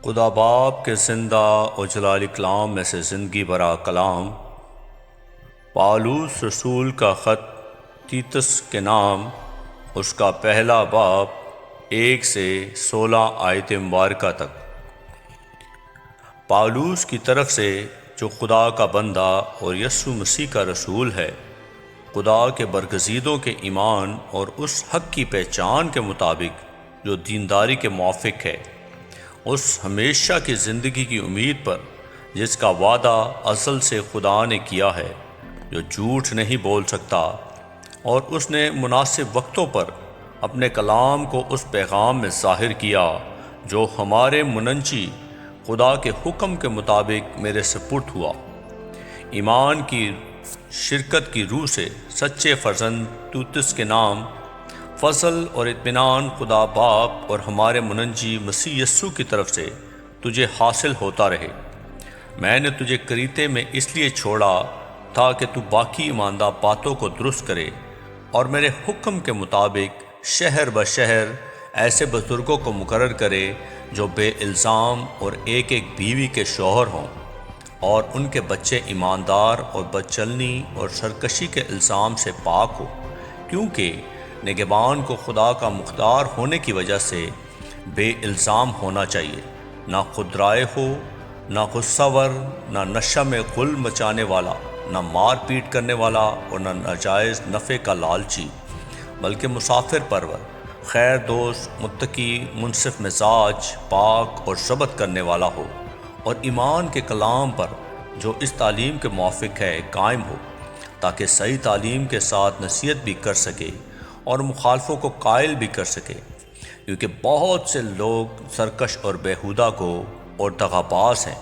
خدا باپ کے زندہ و جلال کلام میں سے زندگی بھرا کلام، پالوس رسول کا خط تیتس کے نام، اس کا پہلا باب 1 سے 16 آیت مبارکہ تک۔ پالوس کی طرف سے جو خدا کا بندہ اور یسوع مسیح کا رسول ہے، خدا کے برگزیدوں کے ایمان اور اس حق کی پہچان کے مطابق جو دینداری کے موافق ہے، اس ہمیشہ کی زندگی کی امید پر جس کا وعدہ ازل سے خدا نے کیا ہے، جو جھوٹ نہیں بول سکتا، اور اس نے مناسب وقتوں پر اپنے کلام کو اس پیغام میں ظاہر کیا جو ہمارے منجی خدا کے حکم کے مطابق میرے سپرد ہوا۔ ایمان کی شرکت کی روح سے سچے فرزند تیتس کے نام، فضل اور اطمینان خدا باپ اور ہمارے منجی مسیح یسوع کی طرف سے تجھے حاصل ہوتا رہے۔ میں نے تجھے کریتے میں اس لیے چھوڑا تاکہ تو باقی ایماندہ باتوں کو درست کرے اور میرے حکم کے مطابق شہر بشہر ایسے بزرگوں کو مقرر کرے جو بے الزام اور ایک ایک بیوی کے شوہر ہوں، اور ان کے بچے ایماندار اور بدچلنی اور سرکشی کے الزام سے پاک ہو، کیونکہ نگہبان کو خدا کا مختار ہونے کی وجہ سے بے الزام ہونا چاہیے، نہ خود رائے ہو، نہ غصہ ور، نہ نشہ میں غل مچانے والا، نہ مار پیٹ کرنے والا، اور نہ ناجائز نفع کا لالچی، بلکہ مسافر پرور، خیر دوست، متقی، منصف مزاج، پاک اور ضبط کرنے والا ہو، اور ایمان کے کلام پر جو اس تعلیم کے موافق ہے قائم ہو، تاکہ صحیح تعلیم کے ساتھ نصیحت بھی کر سکے اور مخالفوں کو قائل بھی کر سکے، کیونکہ بہت سے لوگ سرکش اور بیہودہ کو اور دغاباز ہیں،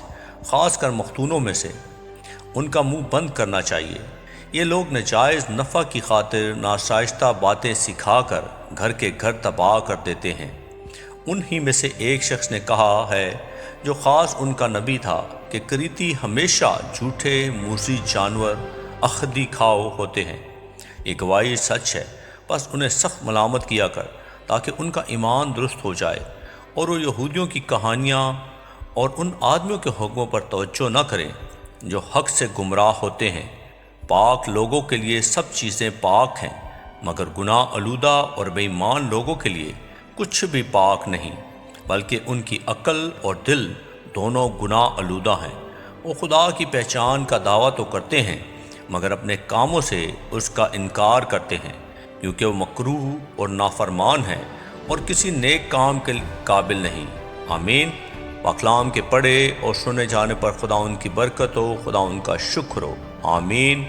خاص کر مختونوں میں سے۔ ان کا منہ بند کرنا چاہیے۔ یہ لوگ ناجائز نفع کی خاطر ناشائستہ باتیں سکھا کر گھر کے گھر تباہ کر دیتے ہیں۔ انہی میں سے ایک شخص نے کہا ہے جو خاص ان کا نبی تھا کہ کریتی ہمیشہ جھوٹے موذی جانور اخدی کھاؤ ہوتے ہیں۔ یہ گواہی سچ ہے، بس انہیں سخت ملامت کیا کر تاکہ ان کا ایمان درست ہو جائے، اور وہ یہودیوں کی کہانیاں اور ان آدمیوں کے حکموں پر توجہ نہ کریں جو حق سے گمراہ ہوتے ہیں۔ پاک لوگوں کے لیے سب چیزیں پاک ہیں، مگر گناہ آلودہ اور بے ایمان لوگوں کے لیے کچھ بھی پاک نہیں، بلکہ ان کی عقل اور دل دونوں گناہ آلودہ ہیں۔ وہ خدا کی پہچان کا دعویٰ تو کرتے ہیں، مگر اپنے کاموں سے اس کا انکار کرتے ہیں، کیونکہ وہ مکروہ اور نافرمان ہیں اور کسی نیک کام کے قابل نہیں۔ آمین۔ پاکلام کے پڑھے اور سنے جانے پر خدا ان کی برکت ہو، خدا ان کا شکر ہو۔ آمین۔